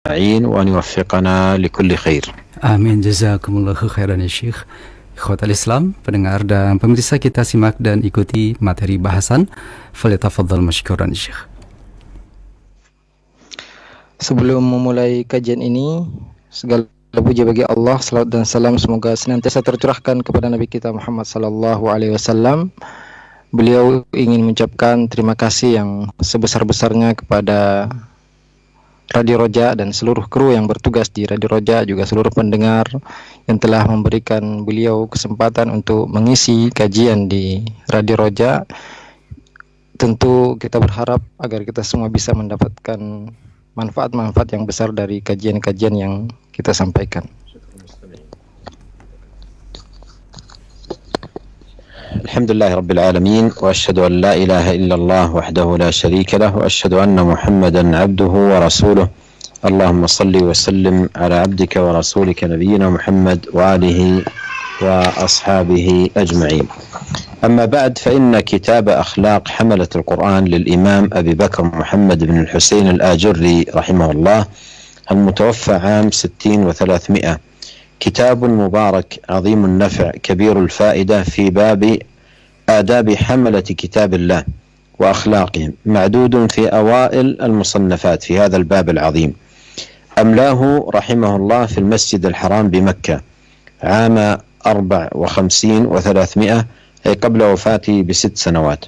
أجمعين وأن يوفقنا لكل خير. Amin, jazakumullahu khairan ya Syekh. Ikhwatal Islam, pendengar dan pemirsa, kita simak dan ikuti materi bahasan. Falyatafaddal masykuran Syekh. Sebelum memulai kajian ini, segala puji bagi Allah, salawat dan salam semoga senantiasa tercurahkan kepada Nabi kita Muhammad sallallahu alaihi wasallam. Beliau ingin mengucapkan terima kasih yang sebesar-besarnya kepada Radio Roja dan seluruh kru yang bertugas di Radio Roja, juga seluruh pendengar yang telah memberikan beliau kesempatan untuk mengisi kajian di Radio Roja. Tentu kita berharap agar kita semua bisa mendapatkan manfaat-manfaat yang besar dari kajian-kajian yang kita sampaikan. Alhamdulillah Rabbil Alamin, wa ashhadu an la ilaha illallah wahdahu la sharika lah, wa ashhadu anna Muhammadan abduhu wa rasuluh. Allahumma salli wa sallim ala abdika wa rasulika nabiyyina Muhammad wa alihi wa ashabihi ajma'in. أما بعد فإن كتاب أخلاق حملة القرآن للإمام أبي بكر محمد بن الحسين الآجري رحمه الله المتوفى عام 60 و300 كتاب مبارك عظيم النفع كبير الفائدة في باب آداب حملة كتاب الله وأخلاقهم، معدود في أوائل المصنفات في هذا الباب العظيم. أملاه رحمه الله في المسجد الحرام بمكة عام 54 و300، أي قبل وفاته ب6 سنوات.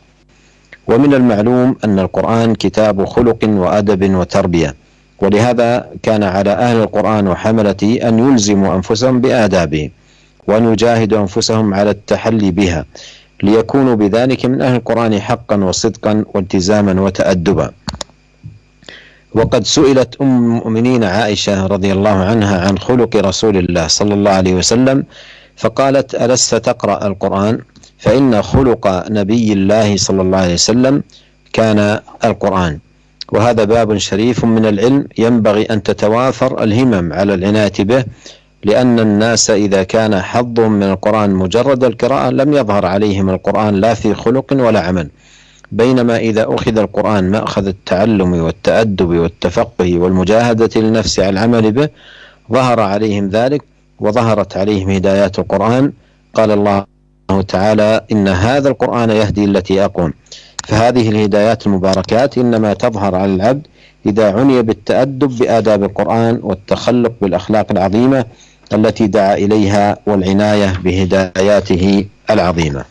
ومن المعلوم أن القرآن كتاب خلق وأدب وتربية، ولهذا كان على أهل القرآن وحملته أن يلزموا أنفسهم بآدابه وأن يجاهدوا أنفسهم على التحلي بها ليكونوا بذلك من أهل القرآن حقا وصدقا والتزاما وتأدبا. وقد سئلت أم المؤمنين عائشة رضي الله عنها عن خلق رسول الله صلى الله عليه وسلم فقالت: ألست تقرأ القرآن؟ فإن خلق نبي الله صلى الله عليه وسلم كان القرآن. وهذا باب شريف من العلم ينبغي أن تتوافر الهمم على العناية به، لأن الناس إذا كان حظهم من القرآن مجرد القراءة لم يظهر عليهم القرآن لا في خلق ولا عمل، بينما إذا أخذ القرآن مأخذ التعلم والتأدب والتفقه والمجاهدة للنفس على العمل به ظهر عليهم ذلك وظهرت عليهم هدايات القرآن. قال الله تعالى: إن هذا القرآن يهدي التي أقوم. فهذه الهدايات المباركات إنما تظهر على العبد إذا عني بالتأدب بآداب القرآن والتخلق بالأخلاق العظيمة التي دعا إليها والعناية بهداياته العظيمة.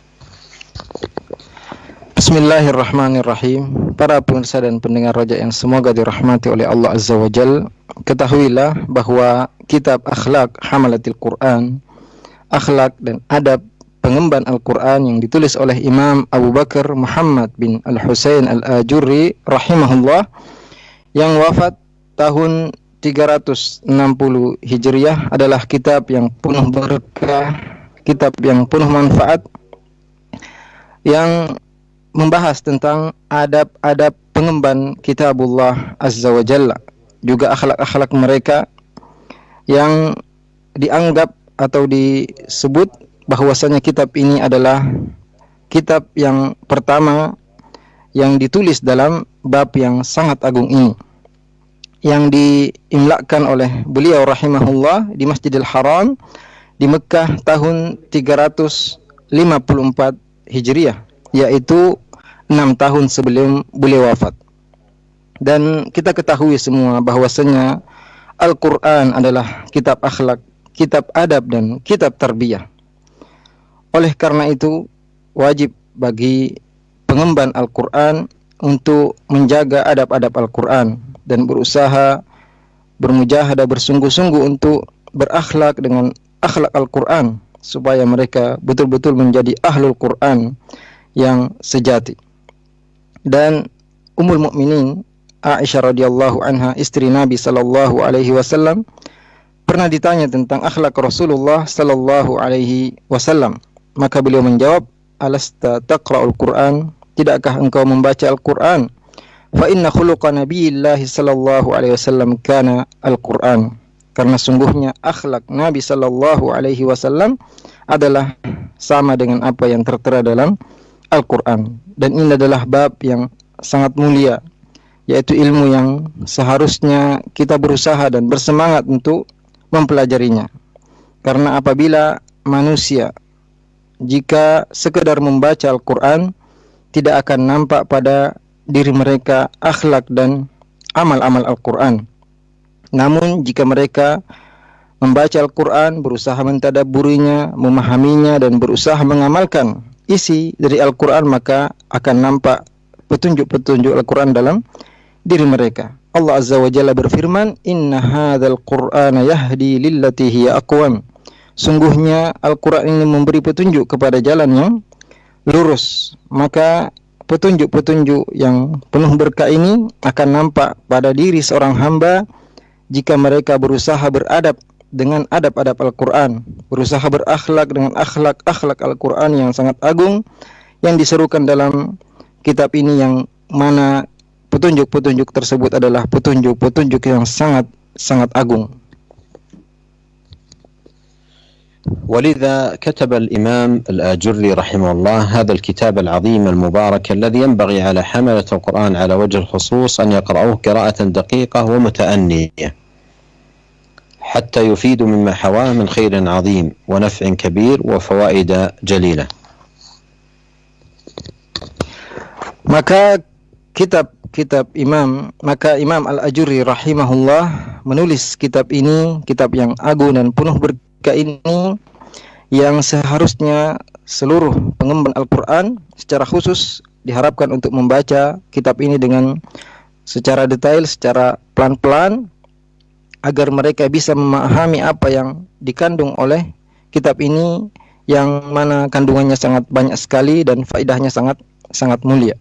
Bismillahirrahmanirrahim. Para pemirsa dan pendengar Roja yang semoga dirahmati oleh Allah Azza wa Jal, ketahuilah bahwa kitab Akhlaq Hamalatil Quran, akhlak dan adab pengemban Al-Quran yang ditulis oleh Imam Abu Bakar Muhammad bin Al-Husain Al-Ajurri rahimahullah, yang wafat tahun 360 Hijriah, adalah kitab yang penuh berkah, kitab yang penuh manfaat, yang membahas tentang adab-adab pengemban kitabullah Azza wa Jalla, juga akhlak-akhlak mereka, yang dianggap atau disebut bahwasanya kitab ini adalah kitab yang pertama yang ditulis dalam bab yang sangat agung ini, yang diimlakkan oleh beliau rahimahullah di Masjidil Haram di Mekah tahun 354 Hijriah, yaitu 6 tahun sebelum beliau wafat. Dan kita ketahui semua bahwasanya Al-Quran adalah kitab akhlak, kitab adab dan kitab tarbiyah. Oleh karena itu, wajib bagi pengemban Al-Quran untuk menjaga adab-adab Al-Quran dan berusaha, bermujahadah, bersungguh-sungguh untuk berakhlak dengan akhlak Al-Quran, supaya mereka betul-betul menjadi ahlul Quran yang sejati. Dan Ummul Mukminin Aisyah radhiyallahu anha, istri Nabi sallallahu alaihi wasallam, pernah ditanya tentang akhlak Rasulullah sallallahu alaihi wasallam. Maka beliau menjawab, "Alasta taqra'ul Qur'an? Tidakkah engkau membaca Al-Qur'an? Fa inna khuluqa Nabiyillahi sallallahu alaihi wasallam kana Al-Qur'an." Karena sungguhnya akhlak Nabi sallallahu alaihi wasallam adalah sama dengan apa yang tertera dalam Al-Qur'an. Dan ini adalah bab yang sangat mulia, yaitu ilmu yang seharusnya kita berusaha dan bersemangat untuk mempelajarinya. Karena apabila manusia jika sekedar membaca Al-Quran, tidak akan nampak pada diri mereka akhlak dan amal-amal Al-Quran. Namun jika mereka membaca Al-Quran, berusaha mentadabburinya, memahaminya, dan berusaha mengamalkan isi dari Al-Quran, maka akan nampak petunjuk-petunjuk Al-Quran dalam diri mereka. Allah Azza wa Jalla berfirman, "Inna hadzal Qur'ana yahdi lillati hiya aqwam." Sungguhnya Al-Quran ini memberi petunjuk kepada jalan yang lurus. Maka petunjuk-petunjuk yang penuh berkah ini akan nampak pada diri seorang hamba jika mereka berusaha beradab dengan adab-adab Al-Quran, berusaha berakhlak dengan akhlak Al-Quran yang sangat agung yang diserukan dalam kitab ini, yang mana petunjuk-petunjuk tersebut adalah petunjuk-petunjuk yang sangat agung. ولذا كتب الإمام الآجري رحمه الله هذا الكتاب العظيم المبارك الذي ينبغي على حملة القرآن على وجه الخصوص أن يقرأوه قراءة دقيقة ومتأنية حتى يفيد مما حواه من خير عظيم ونفع كبير وفوائد جليلة. Maka Imam Al-Ajurri rahimahullah menulis kitab ini, kitab yang agung dan penuh berkah ini, yang seharusnya seluruh pengemban Al-Quran secara khusus diharapkan untuk membaca kitab ini dengan secara detail, secara pelan-pelan, agar mereka bisa memahami apa yang dikandung oleh kitab ini, yang mana kandungannya sangat banyak sekali dan faedahnya sangat mulia.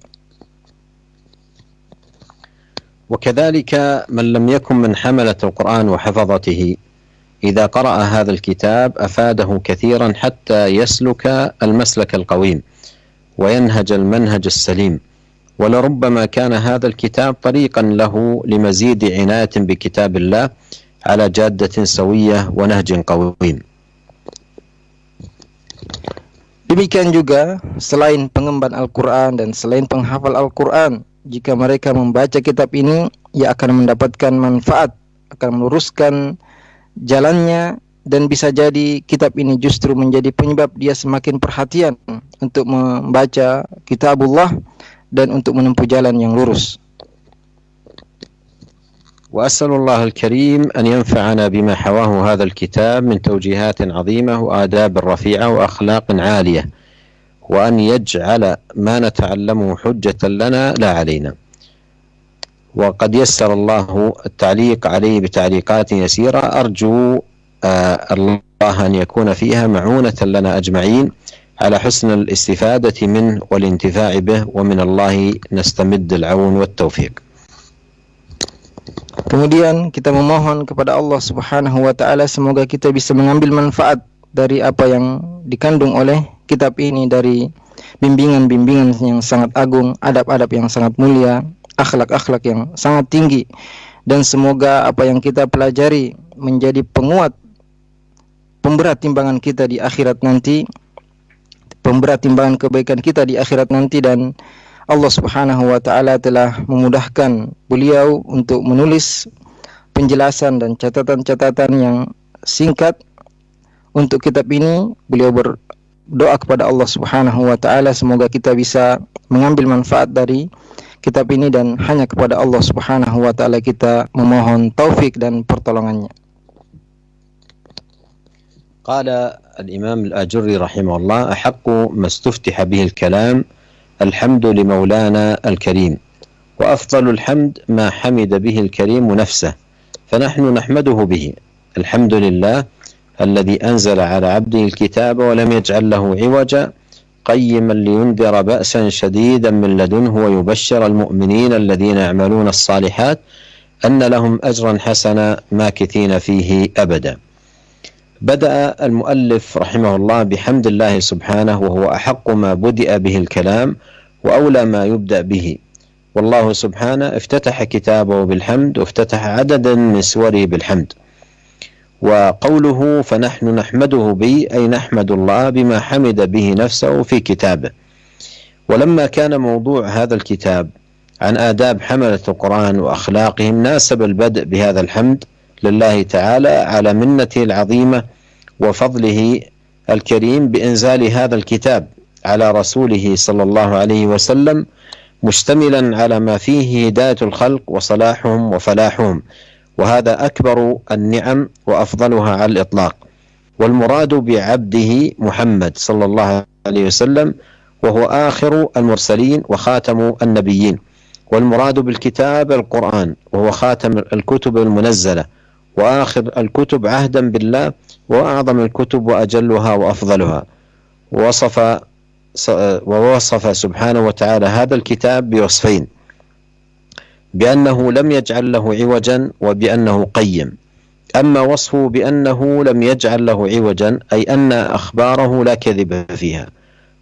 وكذلك من لم يكن من حملة القرآن وحفظته إذا قرأ هذا الكتاب أفاده كثيرا حتى يسلك المسلك القويم وينهج المنهج السليم، ولربما كان هذا الكتاب طريقا له لمزيد عناية بكتاب الله على جادة سوية ونهج قويم. Demikian juga selain pengemban Al-Quran dan selain penghafal Al-Quran, jika mereka membaca kitab ini, ia akan mendapatkan manfaat, akan meluruskan jalannya, dan bisa jadi kitab ini justru menjadi penyebab dia semakin perhatian untuk membaca kitabullah dan untuk menempuh jalan yang lurus. وأسأل الله الكريم أن ينفعنا بما حواه هذا الكتاب من توجيهات عظيمة وآداب رفيعة وأخلاق عالية، وأن يجعل ما نتعلمه حجة لنا لا علينا. وقد يسر الله التعليق عليه بتعليقات يسيرة، أرجو الله أن يكون فيها معونة لنا أجمعين على حسن الاستفادة منه والانتفاع به، ومن الله نستمد العون والتوفيق. Kemudian kita memohon kepada Allah Subhanahu wa Ta'ala, semoga kita bisa mengambil manfaat dari apa yang dikandung oleh kitab ini, dari bimbingan-bimbingan yang sangat agung, adab-adab yang sangat mulia, akhlak-akhlak yang sangat tinggi, dan semoga apa yang kita pelajari menjadi penguat, pemberat timbangan kita di akhirat nanti, pemberat timbangan kebaikan kita di akhirat nanti. Dan Allah Subhanahu wa Ta'ala telah memudahkan beliau untuk menulis penjelasan dan catatan-catatan yang singkat untuk kitab ini. Beliau berdoa kepada Allah Subhanahu wa Ta'ala, semoga kita bisa mengambil manfaat dari kitab ini, dan hanya kepada Allah Subhanahu wa Ta'ala kita memohon taufik dan pertolongannya. قال الإمام الآجري رحمه الله: أحق ما استفتح به الكلام الحمد لمولانا الكريم، وأفضل الحمد ما حمد به الكريم نفسه، فنحن نحمده به. الحمد لله الذي أنزل على عبده الكتاب ولم يجعل له عوجا قيما لينذر بأسا شديدا من لدنه ويبشر المؤمنين الذين يعملون الصالحات أن لهم أجرا حسنا ماكثين فيه أبدا. بدأ المؤلف رحمه الله بحمد الله سبحانه، وهو أحق ما بدأ به الكلام وأولى ما يبدأ به، والله سبحانه افتتح كتابه بالحمد، وافتتح عددا من سوره بالحمد. وقوله فنحن نحمده به أي نحمد الله بما حمد به نفسه في كتابه. ولما كان موضوع هذا الكتاب عن آداب حملة القرآن وأخلاقهم، ناسب البدء بهذا الحمد لله تعالى على منته العظيمة وفضله الكريم بإنزال هذا الكتاب على رسوله صلى الله عليه وسلم، مشتملا على ما فيه هداية الخلق وصلاحهم وفلاحهم، وهذا أكبر النعم وأفضلها على الإطلاق. والمراد بعبده محمد صلى الله عليه وسلم، وهو آخر المرسلين وخاتم النبيين. والمراد بالكتاب القرآن، وهو خاتم الكتب المنزلة وآخر الكتب عهدا بالله، وأعظم الكتب وأجلها وأفضلها. ووصف سبحانه وتعالى هذا الكتاب بوصفين: بأنه لم يجعل له عوجا، وبأنه قيم. أما وصفه بأنه لم يجعل له عوجا، أي أن أخباره لا كذب فيها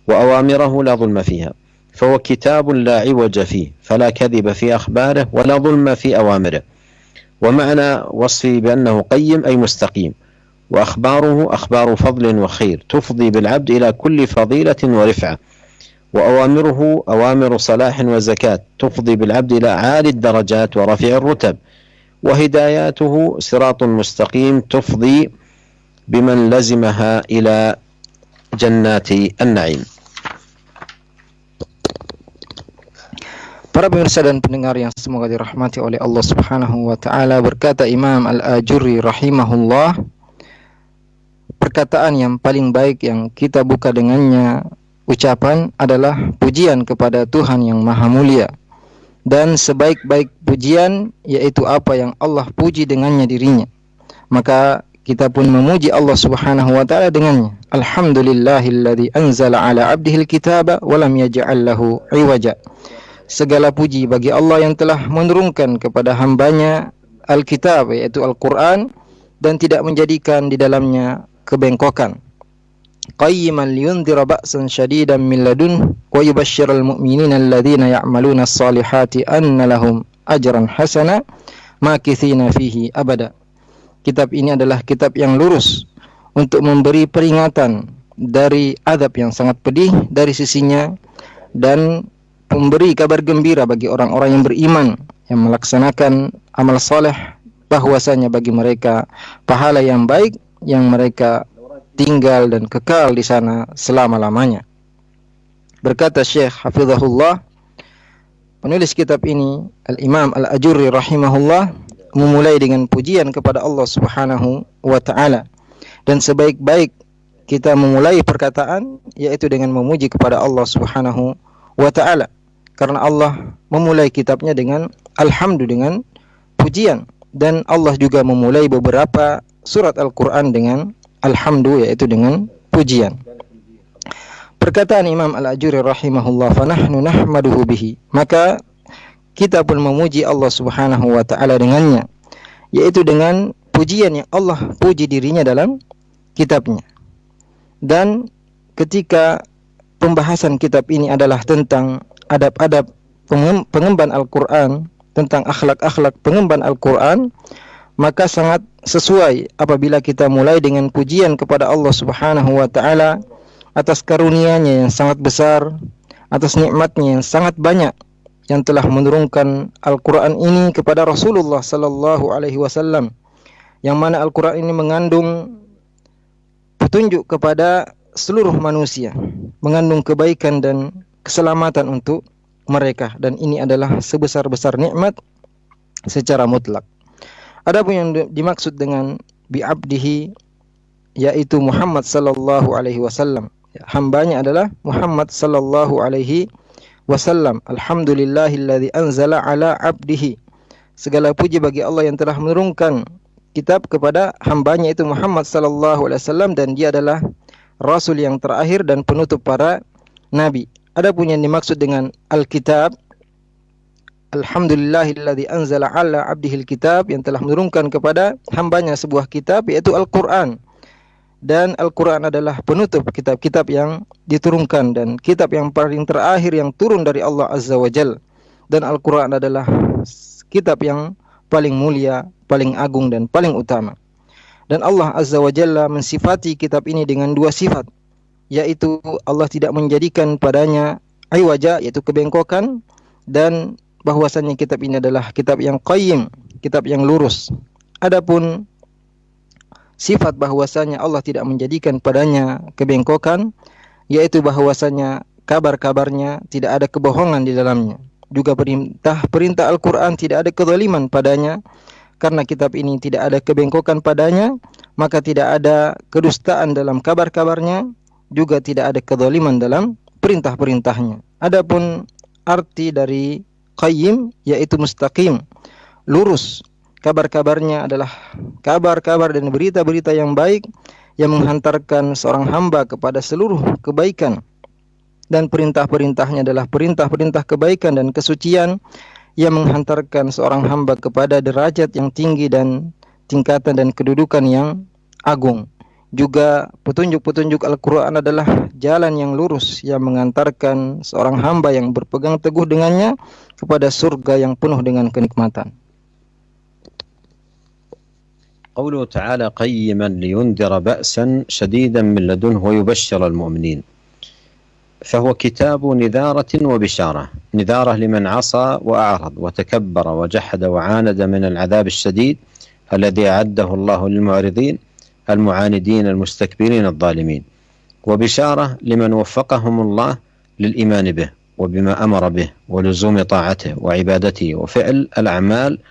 وأوامره لا ظلم فيها، فهو كتاب لا عوج فيه، فلا كذب في أخباره ولا ظلم في أوامره. ومعنى وصفه بأنه قيم أي مستقيم، وأخباره أخبار فضل وخير تفضي بالعبد إلى كل فضيلة ورفعة، وأوامره أوامر صلاح وزكاة تفضي بالعبد إلى عالي الدرجات ورفع الرتب، وهداياته صراط مستقيم تفضي بمن لزمها إلى جنات النعيم. Para pemirsa dan pendengar yang semoga dirahmati oleh Allah Subhanahu wa taala, berkata Imam Al-Ajurri rahimahullah, perkataan yang paling baik yang kita buka dengannya ucapan adalah pujian kepada Tuhan yang Maha Mulia, dan sebaik-baik pujian yaitu apa yang Allah puji dengannya dirinya. Maka kita pun memuji Allah Subhanahu wa taala dengannya. Alhamdulillahilladzi anzala ala 'abdihil kitaba wa lam yaj'al lahu 'iwaja. Segala puji bagi Allah yang telah menurunkan kepada hambanya Alkitab, yaitu Al-Quran, dan tidak menjadikan di dalamnya kebengkokan. Qayyiman liyundhira ba'san syadidan min ladun wa yubashshiral mu'minina alladhina ya'maluna as-salihati anna lahum ajran hasana makithina fihi abada. Kitab ini adalah kitab yang lurus untuk memberi peringatan dari adab yang sangat pedih dari sisinya, dan memberi kabar gembira bagi orang-orang yang beriman yang melaksanakan amal saleh, bahwasanya bagi mereka pahala yang baik yang mereka tinggal dan kekal di sana selama-lamanya. Berkata Syekh Hafizahullah, penulis kitab ini, Al-Imam Al-Ajurri rahimahullah, memulai dengan pujian kepada Allah Subhanahu wa taala. Dan sebaik-baik kita memulai perkataan yaitu dengan memuji kepada Allah Subhanahu wa taala. Karena Allah memulai kitabnya dengan alhamdu, dengan pujian, dan Allah juga memulai beberapa surat Al-Qur'an dengan alhamdu, yaitu dengan pujian. Perkataan Imam Al-Ajurri rahimahullah, fanahnu nahmaduhu bihi, maka kita pun memuji Allah Subhanahu wa taala dengannya, yaitu dengan pujian yang Allah puji dirinya dalam kitabnya. Dan ketika pembahasan kitab ini adalah tentang adab-adab pengemban Al-Quran, tentang akhlak-akhlak pengemban Al-Quran, maka sangat sesuai apabila kita mulai dengan pujian kepada Allah Subhanahu wa taala atas karunia-Nya yang sangat besar, atas nikmat-Nya yang sangat banyak, yang telah menurunkan Al-Quran ini kepada Rasulullah sallallahu alaihi wasallam, yang mana Al-Quran ini mengandung petunjuk kepada seluruh manusia, mengandung kebaikan dan keselamatan untuk mereka, dan ini adalah sebesar-besar nikmat secara mutlak. Adapun yang dimaksud dengan bi'abdihi yaitu Muhammad sallallahu alaihi wasallam. Hambanya adalah Muhammad sallallahu alaihi wasallam. Alhamdulillahilladzi anzala ala 'abdihi. Segala puji bagi Allah yang telah menurunkan kitab kepada hambanya itu Muhammad sallallahu alaihi wasallam, dan dia adalah rasul yang terakhir dan penutup para nabi. Adapun yang dimaksud dengan Alkitab, Alhamdulillahilladzi anzala ala 'abdihil kitab, yang telah menurunkan kepada hambanya sebuah kitab, yaitu Al-Quran. Dan Al-Quran adalah penutup kitab-kitab yang diturunkan dan kitab yang paling terakhir yang turun dari Allah Azza wa Jalla. Dan Al-Quran adalah kitab yang paling mulia, paling agung, dan paling utama. Dan Allah Azza wa Jalla mensifati kitab ini dengan dua sifat, yaitu Allah tidak menjadikan padanya iwaja, yaitu kebengkokan, dan bahwasannya kitab ini adalah kitab yang qayyim, kitab yang lurus. Adapun sifat bahwasanya Allah tidak menjadikan padanya kebengkokan, yaitu bahwasanya kabar-kabarnya tidak ada kebohongan di dalamnya. Juga perintah Al-Quran tidak ada kezaliman padanya, karena kitab ini tidak ada kebengkokan padanya, maka tidak ada kedustaan dalam kabar-kabarnya, juga tidak ada kezaliman dalam perintah-perintahnya. Adapun arti dari qayyim yaitu mustaqim, lurus. Kabar-kabarnya adalah kabar-kabar dan berita-berita yang baik yang menghantarkan seorang hamba kepada seluruh kebaikan, dan perintah-perintahnya adalah perintah-perintah kebaikan dan kesucian yang menghantarkan seorang hamba kepada derajat yang tinggi dan tingkatan dan kedudukan yang agung. Juga petunjuk-petunjuk Al-Quran adalah jalan yang lurus yang mengantarkan seorang hamba yang berpegang teguh dengannya kepada surga yang penuh dengan kenikmatan. قوله تعالى قيما لينذر بأسا شديدا من لدنه ويبشر المؤمنين، فهو كتاب نذارة وبشارة. نذارة لمن عصى وأعرض وتكبر وجحد وعاند من العذاب الشديد الذي أعده الله للمعرضين المعاندين المستكبرين الظالمين، وبشارة لمن وفقهم الله للإيمان به وبما أمر به ولزوم طاعته وعبادته وفعل الأعمال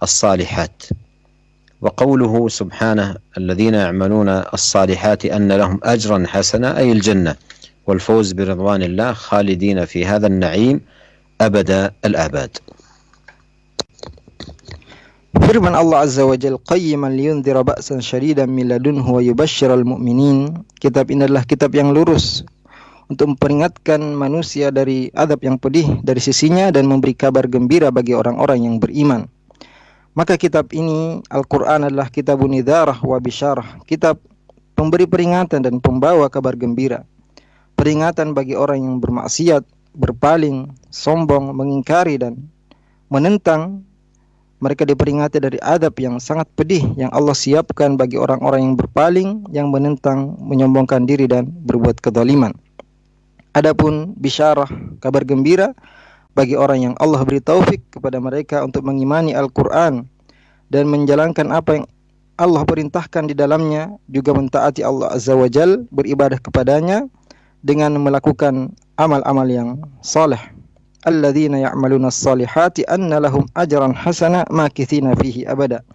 الصالحات. وقوله سبحانه الذين يعملون الصالحات أن لهم أجرا حسنا، أي الجنة والفوز برضوان الله خالدين في هذا النعيم أبد الآباد. Firman Allah Azza wa Jalla, qayyiman liyundhira ba'san syadidan min ladunhu wa yubashshiral mu'minin. Kitab ini adalah kitab yang lurus untuk memperingatkan manusia dari azab yang pedih dari sisinya dan memberi kabar gembira bagi orang-orang yang beriman. Maka kitab ini Al-Quran adalah kitabun nidharah wa bisyarah, kitab pemberi peringatan dan pembawa kabar gembira. Peringatan bagi orang yang bermaksiat, berpaling, sombong, mengingkari dan menentang. Mereka diperingati dari adab yang sangat pedih yang Allah siapkan bagi orang-orang yang berpaling, yang menentang, menyombongkan diri dan berbuat kezaliman. Adapun bisyarah, kabar gembira bagi orang yang Allah beri taufik kepada mereka untuk mengimani Al-Quran dan menjalankan apa yang Allah perintahkan di dalamnya, juga mentaati Allah Azza wa Jal, beribadah kepadanya dengan melakukan amal-amal yang saleh. Alladzina ya'maluna as-salihati anna lahum ajran hasana makithina fihi abada,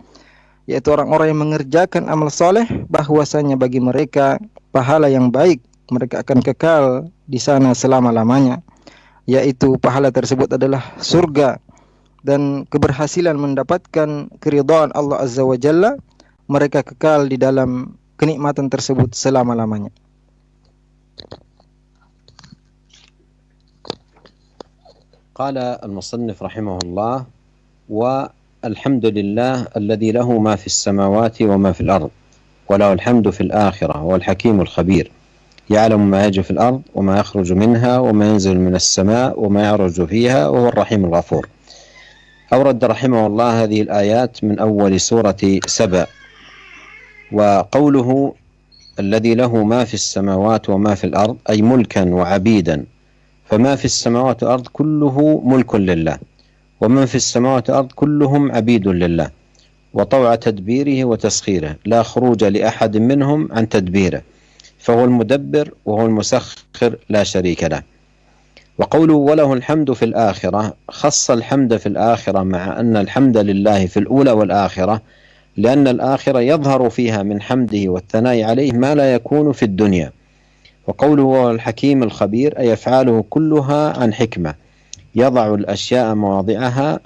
yaitu orang-orang yang mengerjakan amal saleh bahwasanya bagi mereka pahala yang baik, mereka akan kekal di sana selama-lamanya, yaitu pahala tersebut adalah surga dan keberhasilan mendapatkan keridhaan Allah Azza wa Jalla. Mereka kekal di dalam kenikmatan tersebut selama-lamanya. قال المصنف رحمه الله: والحمد لله الذي له ما في السماوات وما في الأرض وله الحمد في الآخرة، والحكيم الخبير يعلم ما يجري في الأرض وما يخرج منها وما ينزل من السماء وما يعرج فيها وهو الرحيم الغفور. أورد رحمه الله هذه الآيات من أول سورة سبأ. وقوله الذي له ما في السماوات وما في الأرض أي ملكا وعبيدا، فما في السماوات والأرض كله ملك لله، ومن في السماوات والأرض كلهم عبيد لله وطوع تدبيره وتسخيره، لا خروج لأحد منهم عن تدبيره، فهو المدبر وهو المسخر لا شريك له. وقوله وله الحمد في الآخرة، خص الحمد في الآخرة مع أن الحمد لله في الأولى والآخرة، لأن الآخرة يظهر فيها من حمده والثناء عليه ما لا يكون في الدنيا. وقوله هو الحكيم الخبير أي أفعاله كلها عن حكمة، يضع الأشياء مواضعها،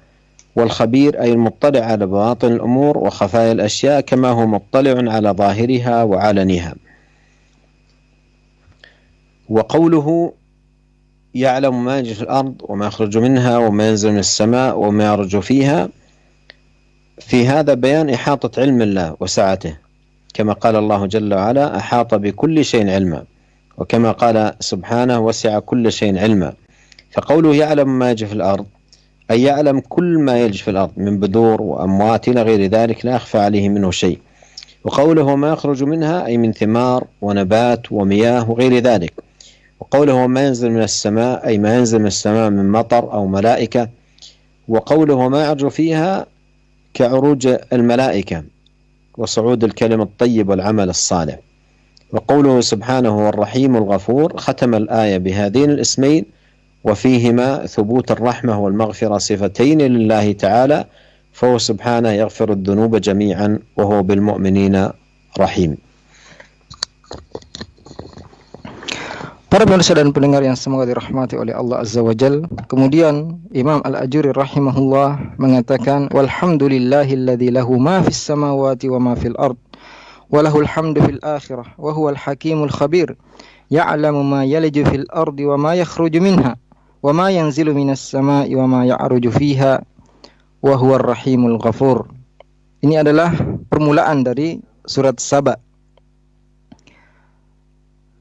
والخبير أي المطلع على بواطن الأمور وخفايا الأشياء كما هو مطلع على ظاهرها وعلنها. وقوله يعلم ما يجري في الأرض وما يخرج منها وما ينزل من السماء وما يعرج فيها، في هذا بيان إحاطة علم الله وسعته، كما قال الله جل وعلا أحاط بكل شيء علما، وكما قال سبحانه وسع كل شيء علما. فقوله يعلم ما يجري في الأرض أي يعلم كل ما يجري في الأرض من بذور وأموات إلى غير ذلك لا يخفى عليه منه شيء. وقوله ما يخرج منها أي من ثمار ونبات ومياه وغير ذلك. وقوله ما ينزل من السماء أي ما ينزل من السماء من مطر أو ملائكة. وقوله وما يعرج فيها كعروج الملائكة وصعود الكلم الطيب والعمل الصالح. وقوله سبحانه هو الرحيم الغفور ختم الآية بهذين الاسمين وفيهما ثبوت الرحمة والمغفرة صفتين لله تعالى، فهو سبحانه يغفر الذنوب جميعا وهو بالمؤمنين رحيم. Para pemirsa dan pendengar yang semoga dirahmati oleh Allah Azza wa Jal, kemudian Imam Al-Ajuri rahimahullah mengatakan walhamdulillahilladzi lahu ma fis samawati wa ma fil ard wa lahul hamdu fil akhirah wa huwal hakimul khabir ya'lamu ma yaliju fil ardi wa ma yakhruju minha wa ma yanzilu minas samai wa ma ya'ruju fiha wa huwar rahimul ghafur. Ini adalah permulaan dari surat Saba.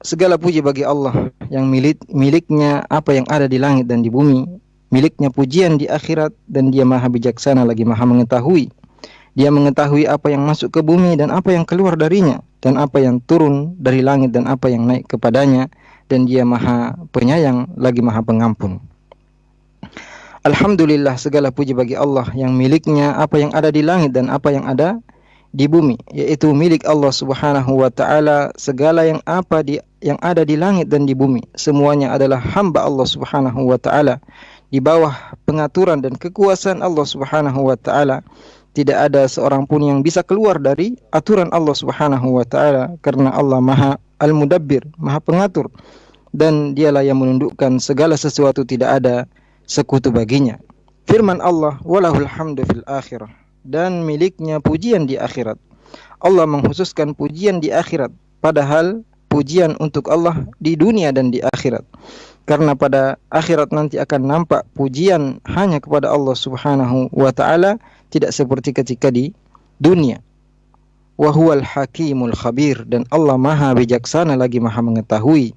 Segala puji bagi Allah yang miliknya apa yang ada di langit dan di bumi, miliknya pujian di akhirat, dan dia maha bijaksana lagi maha mengetahui. Dia mengetahui apa yang masuk ke bumi dan apa yang keluar darinya, dan apa yang turun dari langit dan apa yang naik kepadanya, dan dia maha penyayang lagi maha pengampun. Alhamdulillah, segala puji bagi Allah yang miliknya apa yang ada di langit dan apa yang ada di bumi, yaitu milik Allah Subhanahu wa taala. Segala yang ada di langit dan di bumi semuanya adalah hamba Allah Subhanahu wa taala, di bawah pengaturan dan kekuasaan Allah Subhanahu wa taala. Tidak ada seorang pun yang bisa keluar dari aturan Allah Subhanahu wa taala, karena Allah Maha Al-Mudabbir, Maha Pengatur, dan dialah yang menundukkan segala sesuatu, tidak ada sekutu baginya. Firman Allah, walahul hamdu fil akhirah, dan miliknya pujian di akhirat. Allah mengkhususkan pujian di akhirat, padahal pujian untuk Allah di dunia dan di akhirat. Karena pada akhirat nanti akan nampak pujian hanya kepada Allah Subhanahu wa taala, tidak seperti ketika di dunia. Wa huwal hakimul khabir, dan Allah maha bijaksana lagi maha mengetahui,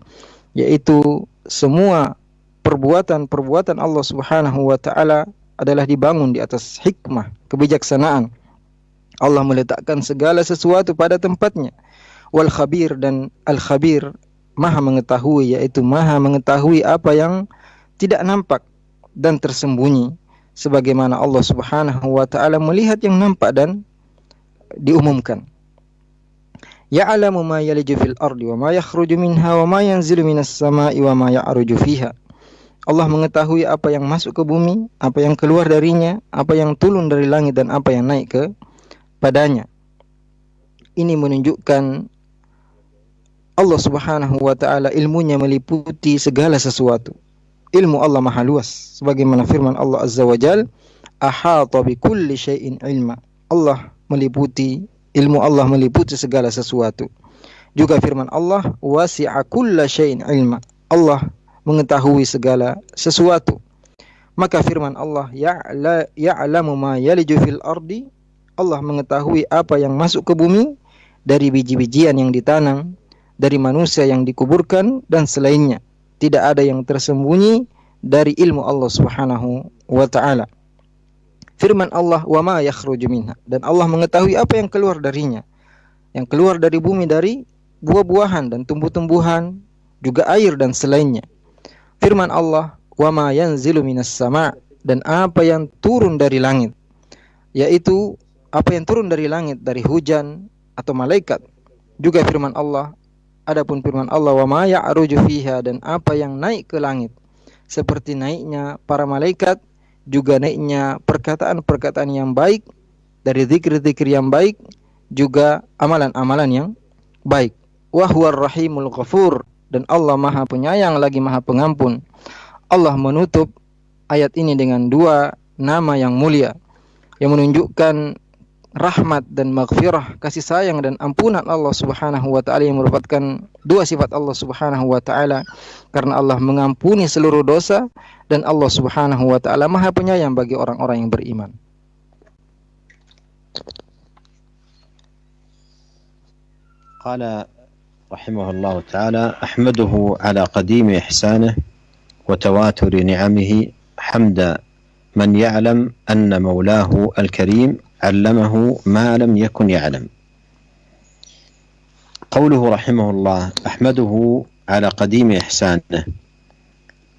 yaitu semua perbuatan Allah Subhanahu wa taala adalah dibangun di atas hikmah, kebijaksanaan. Allah meletakkan segala sesuatu pada tempatnya. Wal khabir, dan al khabir maha mengetahui, yaitu maha mengetahui apa yang tidak nampak dan tersembunyi, sebagaimana Allah Subhanahu wa taala melihat yang nampak dan diumumkan. Ya'lamu ma yaliju fil ardi wa ma yakhruju minha wa ma yanzilu minas sama'i wa ma ya'ruju fiha. Allah mengetahui apa yang masuk ke bumi, apa yang keluar darinya, apa yang turun dari langit, dan apa yang naik ke padanya. Ini menunjukkan Allah Subhanahu wa taala ilmunya meliputi segala sesuatu. Ilmu Allah maha luas, sebagaimana firman Allah Azza wa Jal, ahata bi kulli syai'in ilma. Allah meliputi, ilmu Allah meliputi segala sesuatu. Juga firman Allah, wasi'a kulla syai'in ilma. Allah mengetahui segala sesuatu. Maka firman Allah, ya'lamu ma yaliju fil ardi, Allah mengetahui apa yang masuk ke bumi, dari biji-bijian yang ditanam, dari manusia yang dikuburkan, dan selainnya. Tidak ada yang tersembunyi dari ilmu Allah Subhanahu wa ta'ala. Firman Allah, wa ma yakhruju minha, dan Allah mengetahui apa yang keluar darinya, yang keluar dari bumi, dari buah-buahan dan tumbuh-tumbuhan, juga air dan selainnya. Firman Allah, wa ma yanzilu minas sama', dan apa yang turun dari langit, yaitu apa yang turun dari langit, dari hujan atau malaikat. Juga firman Allah, adapun firman Allah, wa ma ya'ruju fiha, dan apa yang naik ke langit, seperti naiknya para malaikat, juga naiknya perkataan-perkataan yang baik, dari zikir-zikir yang baik, juga amalan-amalan yang baik. Wa huwar rahimul ghafur, dan Allah maha penyayang lagi maha pengampun. Allah menutup ayat ini dengan dua nama yang mulia, yang menunjukkan rahmat dan maghfirah, kasih sayang dan ampunan Allah Subhanahu wa ta'ala, yang merupakan dua sifat Allah Subhanahu wa ta'ala, karena Allah mengampuni seluruh dosa, dan Allah Subhanahu wa ta'ala maha penyayang bagi orang-orang yang beriman. Qala رحمه الله تعالى أحمده على قديم إحسانه وتواتر نعمه حمد من يعلم أن مولاه الكريم علمه ما لم يكن يعلم. قوله رحمه الله أحمده على قديم إحسانه،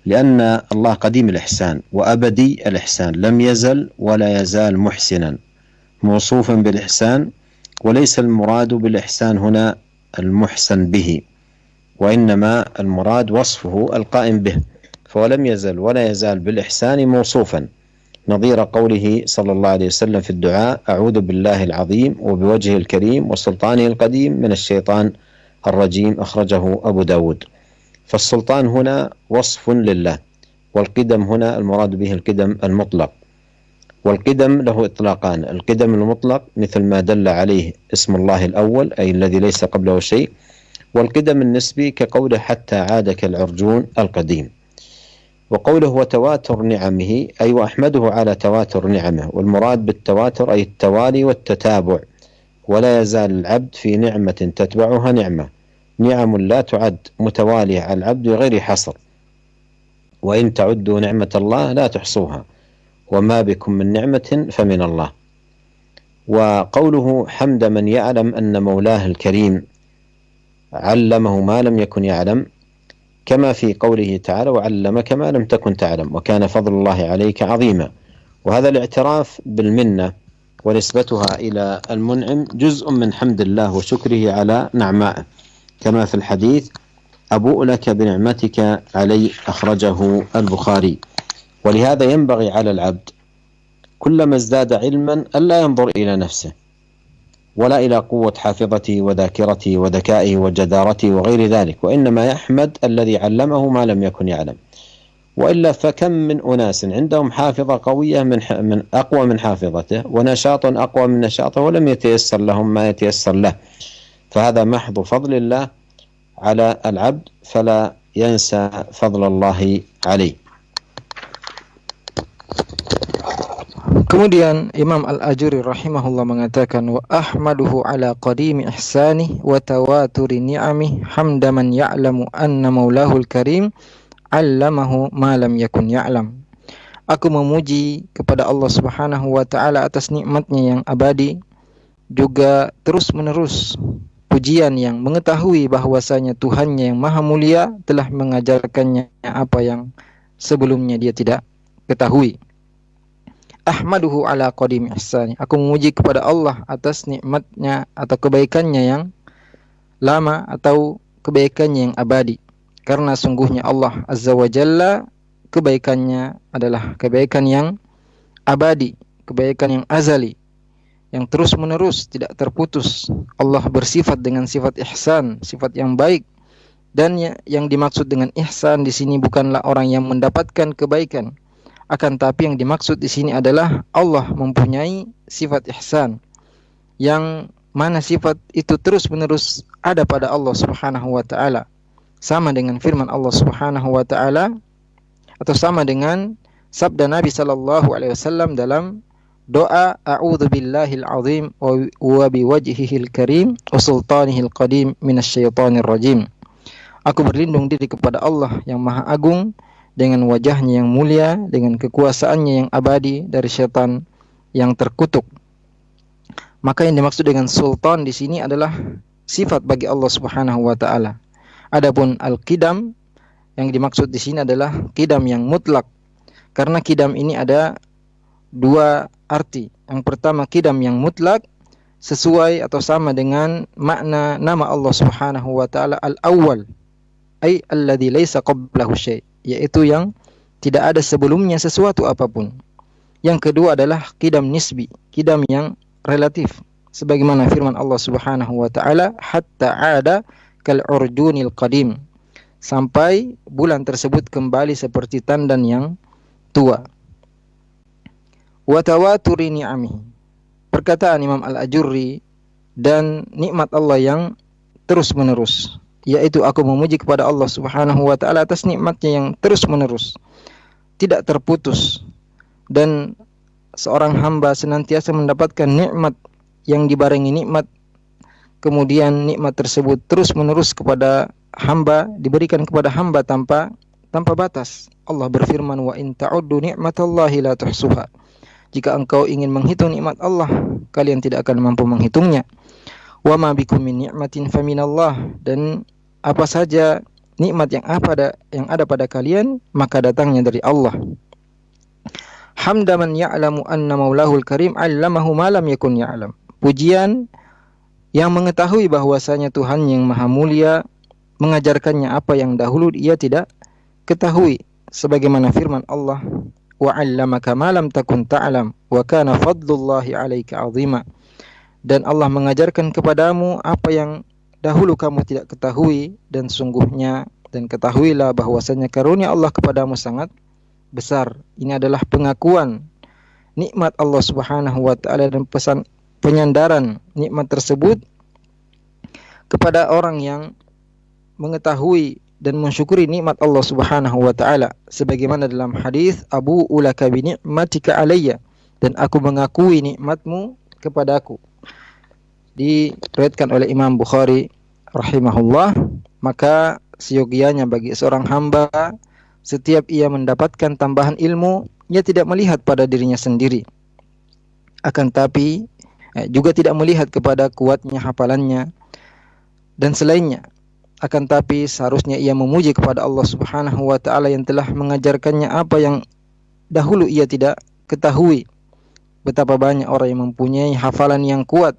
لأن الله قديم الإحسان وأبدي الإحسان، لم يزل ولا يزال محسنا موصوفا بالإحسان، وليس المراد بالإحسان هنا المحسن به، وإنما المراد وصفه القائم به، فهو لم يزل ولا يزال بالإحسان موصوفا، نظير قوله صلى الله عليه وسلم في الدعاء: أعوذ بالله العظيم وبوجهه الكريم وسلطانه القديم من الشيطان الرجيم، أخرجه أبو داود. فالسلطان هنا وصف لله، والقدم هنا المراد به القدم المطلق، والقدم له إطلاقان: القدم المطلق مثل ما دل عليه اسم الله الأول أي الذي ليس قبله شيء، والقدم النسبي كقوله حتى عاد كالعرجون القديم. وقوله وتواتر نعمه أي وأحمده على تواتر نعمه، والمراد بالتواتر أي التوالي والتتابع، ولا يزال العبد في نعمة تتبعها نعمة، نعم لا تعد متوالية على العبد غير حصر، وإن تعدوا نعمة الله لا تحصوها، وما بكم من نعمة فمن الله. وقوله حمد من يعلم أن مولاه الكريم علمه ما لم يكن يعلم، كما في قوله تعالى: وعلمك ما لم تكن تعلم وكان فضل الله عليك عظيما. وهذا الاعتراف بالمنة ونسبتها إلى المنعم جزء من حمد الله وشكره على نعمائه، كما في الحديث: أبوء لك بنعمتك علي، أخرجه البخاري. ولهذا ينبغي على العبد كلما ازداد علما ألا ينظر إلى نفسه ولا إلى قوة حافظته وذاكرته وذكائه وجدارته وغير ذلك، وإنما يحمد الذي علمه ما لم يكن يعلم. وإلا فكم من أناس عندهم حافظة قوية من أقوى من حافظته، ونشاط أقوى من نشاطه، ولم يتيسر لهم ما يتيسر له. فهذا محض فضل الله على العبد، فلا ينسى فضل الله عليه. Kemudian Imam Al-Ajuri rahimahullah mengatakan, wa ahmaduhu ala qadimi ihsani wa tawaturi ni'ami hamda man ya'lamu anna maulahul karim allamahu ma lam yakun ya'lam. Aku memuji kepada Allah Subhanahu wa taala atas nikmatnya yang abadi, juga terus menerus pujian yang mengetahui bahwasanya Tuhannya yang maha mulia telah mengajarkannya apa yang sebelumnya dia tidak ketahui. Ahmaduhu ala qadim ihsani, aku memuji kepada Allah atas nikmatnya atau kebaikannya yang lama atau kebaikannya yang abadi, karena sungguhnya Allah Azza wa Jalla kebaikannya adalah kebaikan yang abadi, kebaikan yang azali, yang terus menerus tidak terputus. Allah bersifat dengan sifat ihsan, sifat yang baik, dan yang dimaksud dengan ihsan di sini bukanlah orang yang mendapatkan kebaikan, akan tapi yang dimaksud di sini adalah Allah mempunyai sifat ihsan, yang mana sifat itu terus-menerus ada pada Allah Subhanahu wa taala. Sama dengan firman Allah Subhanahu wa taala, atau sama dengan sabda Nabi sallallahu alaihi wasallam dalam doa a'udzubillahil azim wa biwajhihil karim wa sultanihil qadim minasyaitonir rajim. Aku berlindung diri kepada Allah yang maha agung, dengan wajahnya yang mulia, dengan kekuasaannya yang abadi, dari syaitan yang terkutuk. Maka yang dimaksud dengan sultan di sini adalah sifat bagi Allah Subhanahu wa taala. Adapun al-qidam yang dimaksud di sini adalah qidam yang mutlak. Karena qidam ini ada dua arti. Yang pertama qidam yang mutlak sesuai atau sama dengan makna nama Allah Subhanahu wa taala al-awwal, ay alladzi laisa qablahu syai', yaitu yang tidak ada sebelumnya sesuatu apapun. Yang kedua adalah qidam nisbi, qidam yang relatif, sebagaimana firman Allah Subhanahu wa taala hatta ada kal urjunil qadim, sampai bulan tersebut kembali seperti tandan yang tua. Wa tawaturi ni'ami, perkataan Imam Al-Ajurri, dan nikmat Allah yang terus menerus, yaitu aku memuji kepada Allah Subhanahu wa taala atas nikmatnya yang terus-menerus, tidak terputus, dan seorang hamba senantiasa mendapatkan nikmat yang dibarengi nikmat, kemudian nikmat tersebut terus-menerus kepada hamba, diberikan kepada hamba tanpa batas. Allah berfirman, wa in ta'uddu ni'matallahi la tuhsuha. Jika engkau ingin menghitung nikmat Allah, kalian tidak akan mampu menghitungnya. Wa ma bikum min ni'matin faminallah, dan apa saja nikmat yang ada pada kalian, maka datangnya dari Allah. Hamda man ya'lamu anna maulahul karim 'allamahu ma lam yakun ya'lam. Pujian yang mengetahui bahwasanya Tuhan yang Maha Mulia mengajarkannya apa yang dahulu ia tidak ketahui, sebagaimana firman Allah, wa 'allamaka ma lam takun ta'lam wa kana fadlullahi 'alaika 'azima. Dan Allah mengajarkan kepadamu apa yang dahulu kamu tidak ketahui, dan sungguhnya dan ketahuilah bahwasanya karunia Allah kepadamu sangat besar. Ini adalah pengakuan nikmat Allah Subhanahu wa taala dan pesan penyandaran nikmat tersebut kepada orang yang mengetahui dan mensyukuri nikmat Allah Subhanahu wa taala, sebagaimana dalam hadis Abu ulaka bi ni'matika alayya, dan aku mengakui nikmatmu kepadaku, diriwayatkan oleh Imam Bukhari rahimahullah. Maka seyogianya bagi seorang hamba, setiap ia mendapatkan tambahan ilmu, ia tidak melihat pada dirinya sendiri, akan tapi juga tidak melihat kepada kuatnya hafalannya dan selainnya, akan tapi seharusnya ia memuji kepada Allah Subhanahu wa taala yang telah mengajarkannya apa yang dahulu ia tidak ketahui. Betapa banyak orang yang mempunyai hafalan yang kuat,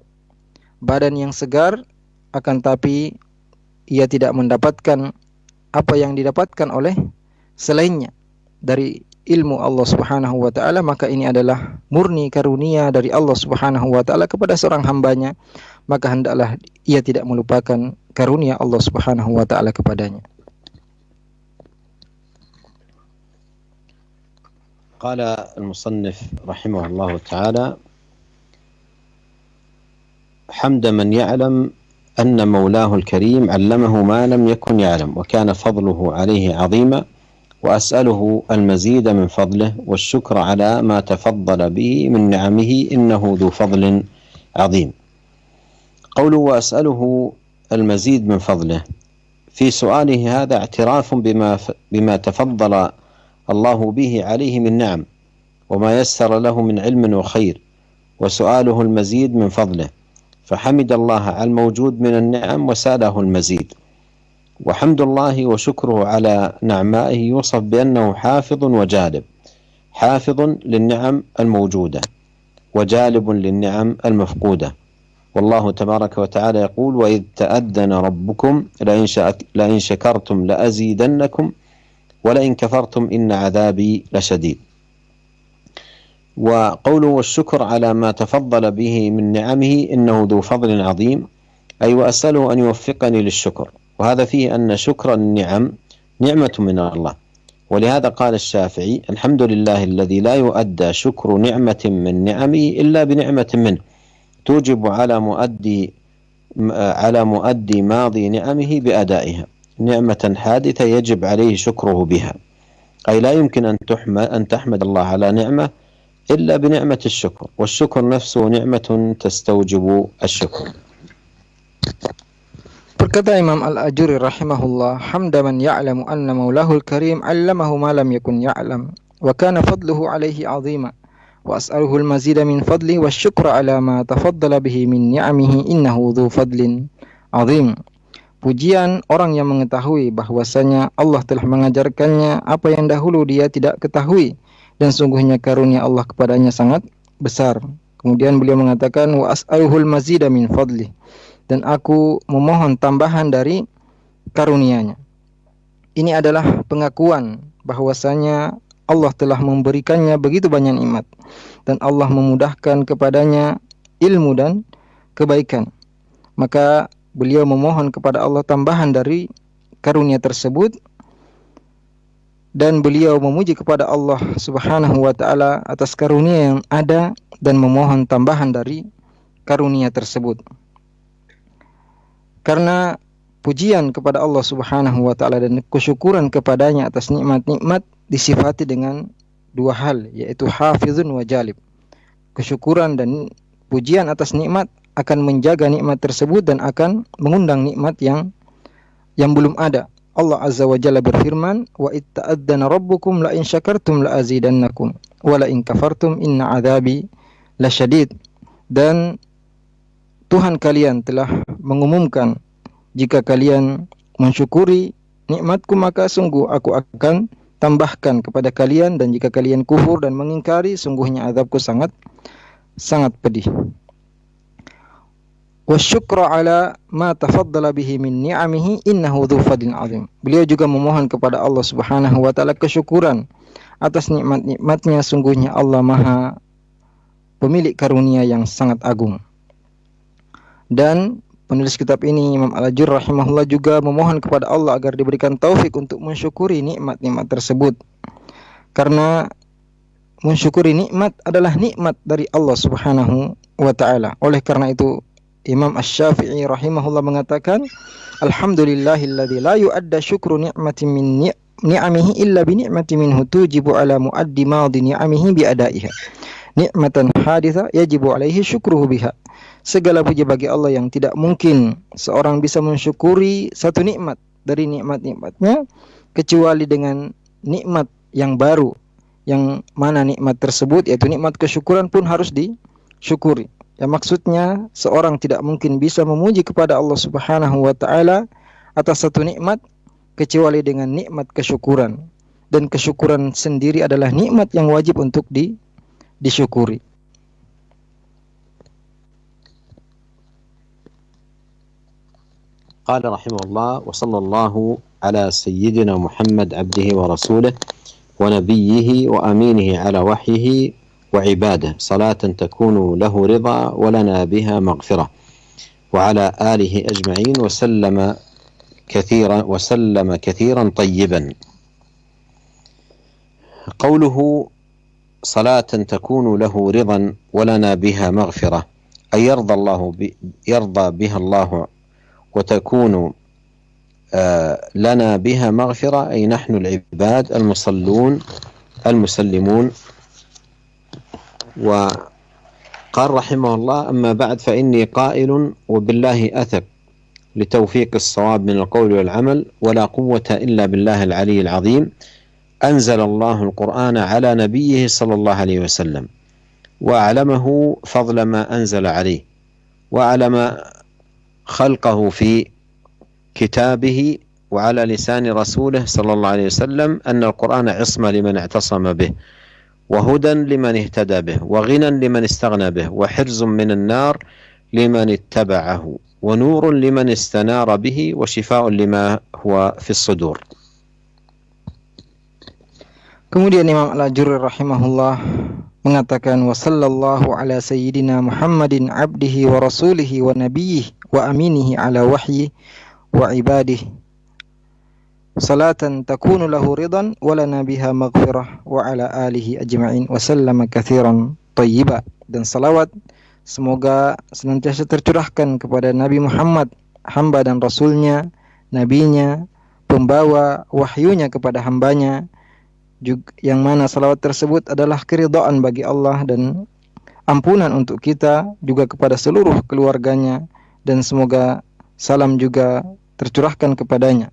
badan yang segar, akan tapi ia tidak mendapatkan apa yang didapatkan oleh selainnya dari ilmu Allah Subhanahu wa taala. Maka ini adalah murni karunia dari Allah Subhanahu wa taala kepada seorang hambanya, maka hendaklah ia tidak melupakan karunia Allah Subhanahu wa taala kepadanya. قال المصنف رحمه الله تعالى: حمد من يعلم أن مولاه الكريم علمه ما لم يكن يعلم وكان فضله عليه عظيما، وأسأله المزيد من فضله والشكر على ما تفضل به من نعمه إنه ذو فضل عظيم. قوله وأسأله المزيد من فضله، في سؤاله هذا اعتراف بما تفضل الله به عليه من نعم وما يسر له من علم وخير، وسؤاله المزيد من فضله، فحمد الله على الموجود من النعم وسأله المزيد. وحمد الله وشكره على نعمائه يوصف بأنه حافظ وجالب، حافظ للنعم الموجودة وجالب للنعم المفقودة. والله تبارك وتعالى يقول: وإذ تأذن ربكم لئن شكرتم لأزيدنكم ولئن كفرتم إن عذابي لشديد. وقوله والشكر على ما تفضل به من نعمه إنه ذو فضل عظيم، أي وأسأله أن يوفقني للشكر، وهذا فيه أن شكر النعم نعمة من الله. ولهذا قال الشافعي: الحمد لله الذي لا يؤدى شكر نعمة من نعمه إلا بنعمة منه توجب على مؤدي ماضي نعمه بأدائها، نعمة حادثة يجب عليه شكره بها، أي لا يمكن أن تحمد الله على نعمة إلا بنعمة الشكر، والشكر نفسه نعمة تستوجب الشكر. Berkata Imam Al-Ajuri rahimahullah: hamda man ya'lamu anna maulahul karim 'allamahu ma lam yakun ya'lam wa kana fadluhu 'alaihi 'azima, wa as'aluhu al-mazida min fadli wa syukra 'ala ma tafaddala bihi min ni'amihi innahu dzu fadlin 'azim. Pujian orang yang mengetahui bahwasanya Allah telah mengajarkannya apa yang dahulu dia tidak ketahui, dan sungguhnya karunia Allah kepadanya sangat besar. Kemudian beliau mengatakan, wa as'aluhul mazida min fadli, dan aku memohon tambahan dari karunia-Nya. Ini adalah pengakuan bahwasanya Allah telah memberikannya begitu banyak nikmat, dan Allah memudahkan kepadanya ilmu dan kebaikan. Maka beliau memohon kepada Allah tambahan dari karunia tersebut, dan beliau memuji kepada Allah Subhanahu wa taala atas karunia yang ada dan memohon tambahan dari karunia tersebut. Karena pujian kepada Allah Subhanahu wa taala dan kesyukuran kepadanya atas nikmat-nikmat disifati dengan dua hal, yaitu hafizun wa jalib. Kesyukuran dan pujian atas nikmat akan menjaga nikmat tersebut dan akan mengundang nikmat yang belum ada. Allah Azza wa Jalla berfirman, wa itta'adzana rabbukum la in syakartum la azidannakum wa la in kafartum inna adzabi lasyadid. Dan Tuhan kalian telah mengumumkan, jika kalian mensyukuri nikmatku, maka sungguh aku akan tambahkan kepada kalian, dan jika kalian kufur dan mengingkari, sungguhnya azabku sangat pedih. Wasyukra ala ma tafaddala bihi min ni'amihi innahu dzu fadlin azim. Beliau juga memohon kepada Allah Subhanahu wa taala kesyukuran atas nikmat-nikmatnya, sungguhnya Allah Maha pemilik karunia yang sangat agung. Dan penulis kitab ini, Imam Al-Ajurri rahimahullah, juga memohon kepada Allah agar diberikan taufik untuk mensyukuri nikmat-nikmat tersebut. Karena mensyukuri nikmat adalah nikmat dari Allah Subhanahu wa taala. Oleh karena itu Imam Asy-Syafi'i rahimahullah mengatakan, alhamdulillahilladzi la yu'adda syukru ni'matin min ni'amihi illa bi ni'matin minhu tujibu ala muaddi madhi ni'amihi bi adaiha. Ni'matan haditha yajibu alaihi syukruhu biha. Segala puji bagi Allah yang tidak mungkin seorang bisa mensyukuri satu nikmat dari nikmat-nikmatnya kecuali dengan nikmat yang baru, yang mana nikmat tersebut yaitu nikmat kesyukuran pun harus disyukuri. Ya, maksudnya seorang tidak mungkin bisa memuji kepada Allah Subhanahu wa taala atas satu nikmat kecuali dengan nikmat kesyukuran. Dan kesyukuran sendiri adalah nikmat yang wajib untuk disyukuri. قال رحمه الله وصلى الله على سيدنا محمد عبده ورسوله ونبيه وأمينه على وحيه وعباده صلاة تكون له رضا ولنا بها مغفرة وعلى آله أجمعين وسلم كثيرا طيبا. قوله صلاة تكون له رضا ولنا بها مغفرة أي يرضى بها الله وتكون لنا بها مغفرة، أي نحن العباد المصلون المسلمون. وقال رحمه الله أما بعد فإني قائل وبالله أثق لتوفيق الصواب من القول والعمل ولا قوة إلا بالله العلي العظيم. أنزل الله القرآن على نبيه صلى الله عليه وسلم وأعلمه فضل ما أنزل عليه وأعلم خلقه في كتابه وعلى لسان رسوله صلى الله عليه وسلم أن القرآن عصمة لمن اعتصم به وهدى لمن اهتدى به وغنى لمن استغنى به وحرز من النار لمن اتبعه ونور لمن استنار به وشفاء لما هو في الصدور. Kemudian Imam Al-Ajurri rahimahullah mengatakan, wa sallallahu ala sayyidina Muhammadin abdihi wa rasulihi wa nabiyih wa aminihi ala wahyi wa ibadihi salatan takunu lahu ridan wa lana biha maghfirah wa ala alihi ajma'in wa sallama katsiran thayyiba. Dan salawat semoga senantiasa tercurahkan kepada Nabi Muhammad, hamba dan rasulnya, nabinya, pembawa wahyunya kepada hambanya, yang mana salawat tersebut adalah keridhaan bagi Allah dan ampunan untuk kita, juga kepada seluruh keluarganya, dan semoga salam juga tercurahkan kepadanya.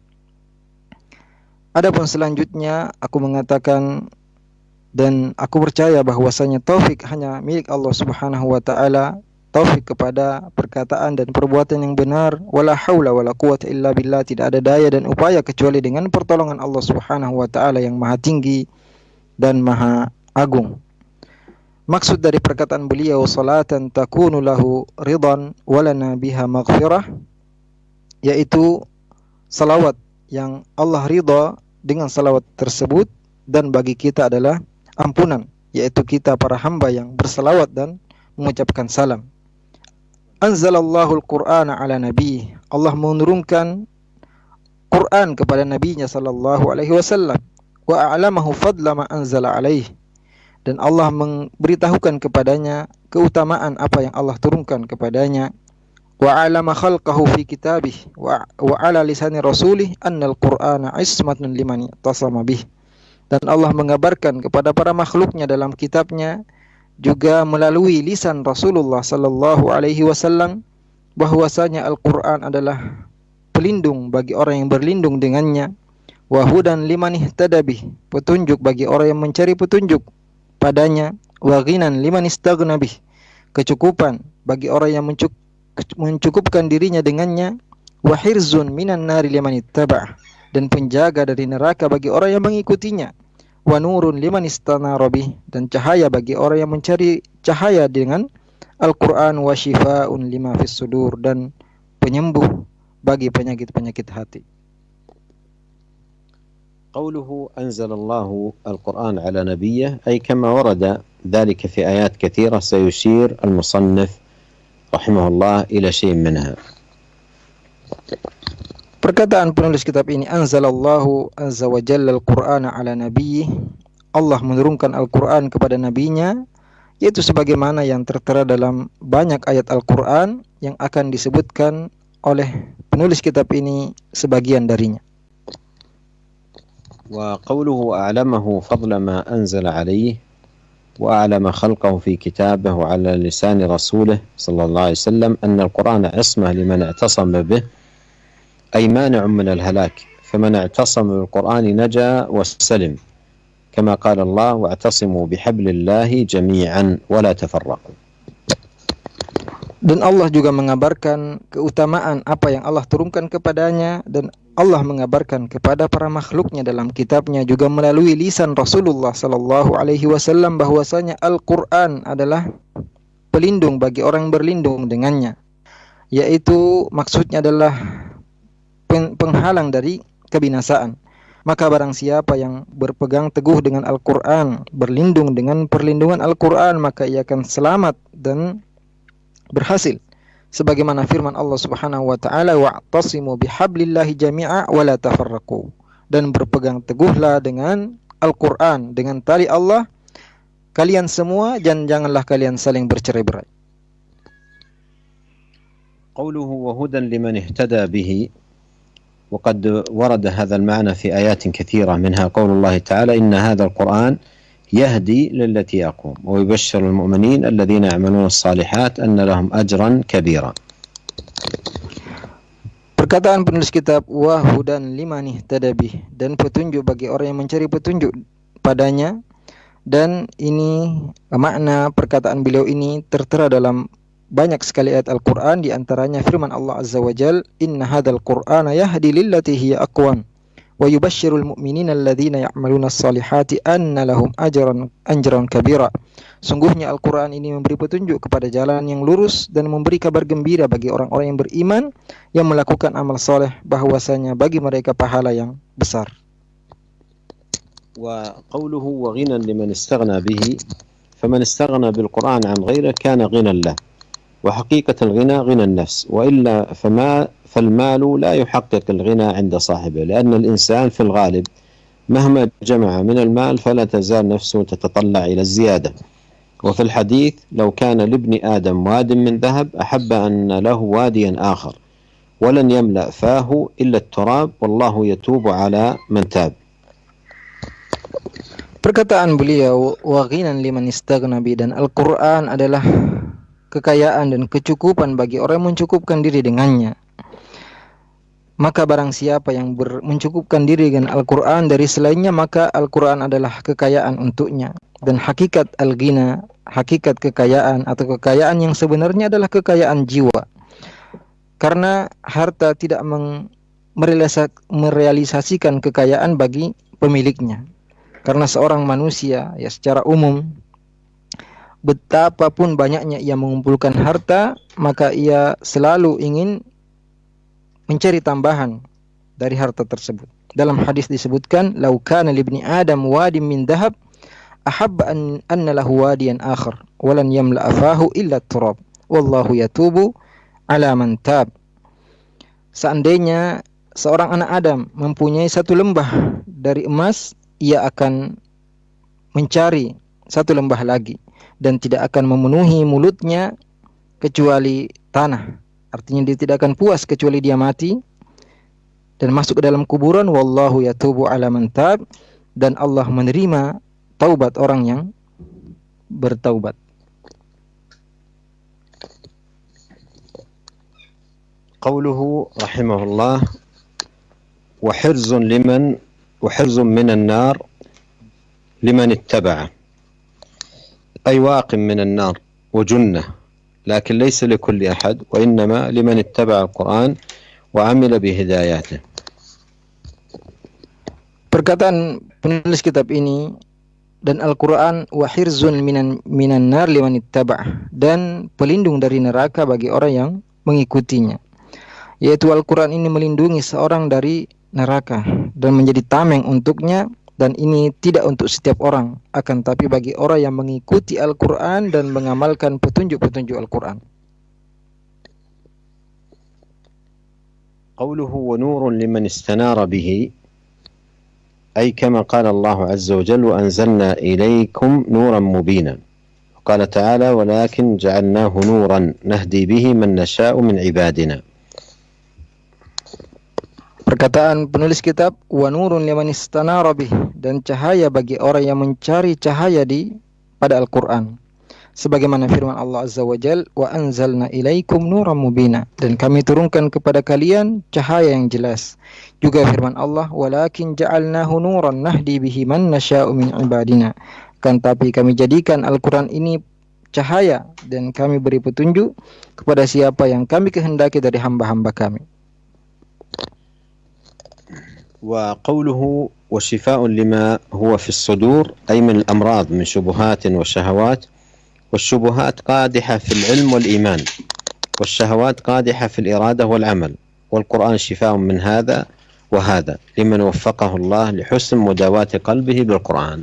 Adapun selanjutnya aku mengatakan dan aku percaya bahwasanya taufik hanya milik Allah Subhanahu wa taala, taufik kepada perkataan dan perbuatan yang benar, wala haula wala quwwata illa billah, tidak ada daya dan upaya kecuali dengan pertolongan Allah Subhanahu wa taala yang maha tinggi dan maha agung. Maksud dari perkataan beliau salatan takunu lahu ridan walana biha maghfirah, yaitu salawat yang Allah ridha dengan salawat tersebut dan bagi kita adalah ampunan, yaitu kita para hamba yang bersalawat dan mengucapkan salam. Anzalallahu al-Qur'ana ala nabi, Allah menurunkan Quran kepada nabinya sallallahu alaihi wasallam, wa a'lamahu fadla ma anzala alaihi, dan Allah memberitahukan kepadanya keutamaan apa yang Allah turunkan kepadanya. Wa 'alama khalqahu fi kitabih wa 'ala lisani rasulih annal qur'ana ismatun liman tasama bih, dan Allah mengabarkan kepada para makhluknya dalam kitabnya juga melalui lisan Rasulullah sallallahu alaihi wasallam bahwasanya Al-Qur'an adalah pelindung bagi orang yang berlindung dengannya, wa hudan liman ihtada bih, petunjuk bagi orang yang mencari petunjuk padanya, wa ghinan liman istaghna bih, kecukupan bagi orang yang mencukupkan dirinya dengannya, wa hirzun minan nari liman ittaba', dan penjaga dari neraka bagi orang yang mengikutinya. Wa nurun liman istanara bih, dan cahaya bagi orang yang mencari cahaya dengan Al-Quran. Wa shifaa'un lima fis sudur, dan penyembuh bagi penyakit-penyakit hati. قوله أنزل الله القرآن على نبيه أي كما ورد ذلك في آيات كثيرة سيشير المصنف رحمه الله إلى شيء منها. Perkataan penulis kitab ini, anzalallahu azza wa jalla al-Qur'ana ala nabiyyi, Allah menurunkan Al-Quran kepada nabinya, yaitu sebagaimana yang tertera dalam banyak ayat Al-Quran yang akan disebutkan oleh penulis kitab ini sebagian darinya. وقوله أعلمه فضل ما أنزل عليه وأعلم خلقه في كتابه وعلى لسان رسوله صلى الله عليه وسلم أن القرآن عصمة لمن اعتصم به أي مانع من الهلاك، فمن اعتصم بالقرآن نجا واستسلم كما قال الله واعتصموا بحبل الله جميعا ولا تفرقوا. Dan Allah juga mengabarkan keutamaan apa yang Allah turunkan kepadanya, dan Allah mengabarkan kepada para makhluknya dalam kitabnya juga melalui lisan Rasulullah sallallahu alaihi wasallam bahwasanya Al-Qur'an adalah pelindung bagi orang yang berlindung dengannya, yaitu maksudnya adalah penghalang dari kebinasaan. Maka barang siapa yang berpegang teguh dengan Al-Qur'an, berlindung dengan perlindungan Al-Qur'an, maka ia akan selamat dan berhasil. Sebagaimana firman Allah Subhanahu wa taala, wa'tasimu bihablillahi jami'a wa la tafarraqu, dan berpegang teguhlah dengan Al-Qur'an, dengan tali Allah kalian semua, dan janganlah kalian saling bercerai-berai. قوله وهدى لمن اهتدى به، وقد ورد هذا المعنى في آيات كثيرة منها قول الله تعالى إن هذا القرآن يهدي للتي أقوم ويبشر المؤمنين الذين يعملون الصالحات أن لهم أجرا كبيرا. Perkataan penulis kitab wa hudan liman ihtada bih, dan petunjuk bagi orang yang mencari petunjuk padanya, dan ini makna perkataan beliau ini tertera dalam banyak sekali ayat Al-Quran, di antaranya firman Allah Azza wa Jal, inna hadzal qur'ana yahdi lillati hiya aqwam wa yubashshirul mu'minina alladhina ya'maluna as-salihati anna lahum ajran kabira. Sungguhnya Al-Quran ini memberi petunjuk kepada jalan yang lurus dan memberi kabar gembira bagi orang-orang yang beriman yang melakukan amal soleh, bahwasanya bagi mereka pahala yang besar. وقوله وغنى لمن استغنى به، فمن استغنى بالقرآن عن غيره كان غنى له، وحقيقة الغنى غنى النفس، وإلا فالمال لا يحقق الغنى عند صاحبه، لأن الإنسان في الغالب مهما جمع من المال فلا تزال نفسه تتطلع إلى الزيادة. وفي الحديث لو كان لابن آدم واد من ذهب أحب أن له واديا آخر ولن يملأ فاه إلا التراب والله يتوب على من تاب. Perkataan beliau wa ghinan liman istaghna bi, dan Al-Quran adalah kekayaan dan kecukupan bagi orang yang mencukupkan diri dengannya. Maka barang siapa yang mencukupkan diri dengan Al-Quran dari selainnya, maka Al-Quran adalah kekayaan untuknya. Dan hakikat al-ghina, hakikat kekayaan atau kekayaan yang sebenarnya adalah kekayaan jiwa. Karena harta tidak merealisasikan kekayaan bagi pemiliknya. Karena seorang manusia ya secara umum, betapapun banyaknya ia mengumpulkan harta, maka ia selalu ingin mencari tambahan dari harta tersebut. Dalam hadis disebutkan, "Lau kana libni Adam wadin min dhahab, ahabba anna lahu wadiyan akhar, walan yamla'a fahu illa turab, wallahu yatubu ala man tab." Seandainya seorang anak Adam mempunyai satu lembah dari emas, ia akan mencari satu lembah lagi dan tidak akan memenuhi mulutnya kecuali tanah. Artinya dia tidak akan puas kecuali dia mati dan masuk ke dalam kuburan. Wallahu yatubu ala man tab, dan Allah menerima taubat orang yang bertaubat. Qauluhu rahimahullah wa hirzun min an-nar liman ittaba'a, ay waqim min an-nar wa junnah, لكن ليس لكل أحد وإنما لمن اتبع القرآن وعمل بهداياته. Perkataan penulis kitab ini, dan Al-Quran wa hirzun minan nar liman ittaba', dan pelindung dari neraka bagi orang yang mengikutinya. Yaitu Al-Quran ini melindungi seorang dari neraka dan menjadi tameng untuknya, dan ini tidak untuk setiap orang, akan tapi bagi orang yang mengikuti Al-Quran dan mengamalkan petunjuk-petunjuk Al-Quran. قوله ونور لمن استنار به أي كما قال الله عز وجل وأنزلنا إليكم نورا مبينا. وقال تعالى ولكن جعلناه نورا نهدي به من نشاء من عبادنا. Perkataan penulis kitab wa nurun liman istanara bih, dan cahaya bagi orang yang mencari cahaya pada Al-Quran. Sebagaimana firman Allah Azza wa Jal, wa anzalna ilaikum nuran mubina, dan kami turunkan kepada kalian cahaya yang jelas. Juga firman Allah, walakin ja'alnahu nuran nahdi bihi man nasya'u min ibadina. Kan tapi kami jadikan Al-Quran ini cahaya, dan kami beri petunjuk kepada siapa yang kami kehendaki dari hamba-hamba kami. وقوله وشفاء لما هو في الصدور أي من الأمراض من شبهات وشهوات. والشبهات قادحة في العلم والإيمان، والشهوات قادحة في الإرادة والعمل، والقرآن شفاء من هذا وهذا لمن وفقه الله لحسن مداواة قلبه بالقرآن.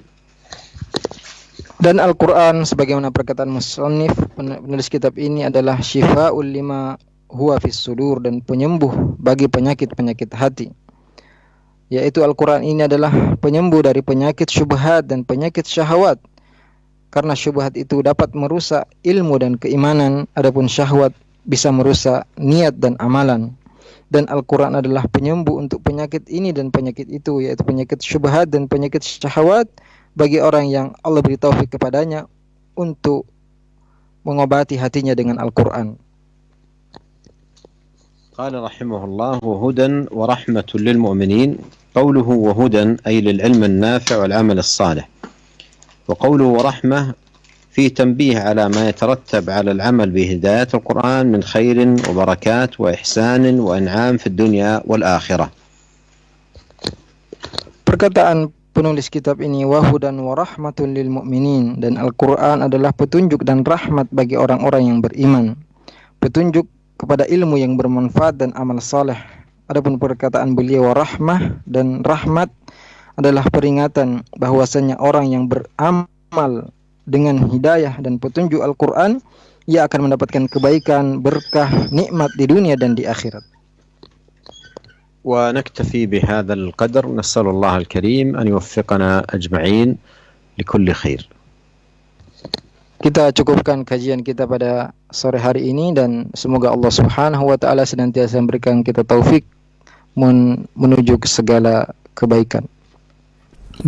Dan Al-Quran sebagaimana perkataan musannif penulis kitab ini adalah syifa'ul lima huwa fis sudur, dan penyembuh bagi penyakit-penyakit hati. Yaitu Al-Quran ini adalah penyembuh dari penyakit syubhat dan penyakit syahwat. Karena syubhat itu dapat merusak ilmu dan keimanan, adapun syahwat bisa merusak niat dan amalan. Dan Al-Quran adalah penyembuh untuk penyakit ini dan penyakit itu, yaitu penyakit syubhat dan penyakit syahwat, bagi orang yang Allah beri taufik kepadanya untuk mengobati hatinya dengan Al-Quran. قال رحمه الله وهدى ورحمة للمؤمنين. قوله وهدى أي للعلم النافع والعمل الصالح. وقوله ورحمة في تنبيه على ما يترتب على العمل بهداية القرآن من خير وبركات وإحسان وإنعام في الدنيا والآخرة. Perkataan penulis kitab ini wahudan wa rahmatun lil mu'minin, dan Al-Quran adalah petunjuk dan rahmat bagi orang-orang yang beriman, petunjuk kepada ilmu yang bermanfaat dan amal saleh. Adapun perkataan beliau wa rahmah dan rahmat adalah peringatan bahwasanya orang yang beramal dengan hidayah dan petunjuk Al-Quran, ia akan mendapatkan kebaikan, berkah, nikmat di dunia dan di akhirat. ونكتفي بهذا القدر. نسأل الله الكريم أن يوفقنا أجمعين لكل خير. Kita cukupkan kajian kita pada sore hari ini, dan semoga Allah Subhanahu wa taala senantiasa memberikan kita taufik menuju ke segala kebaikan.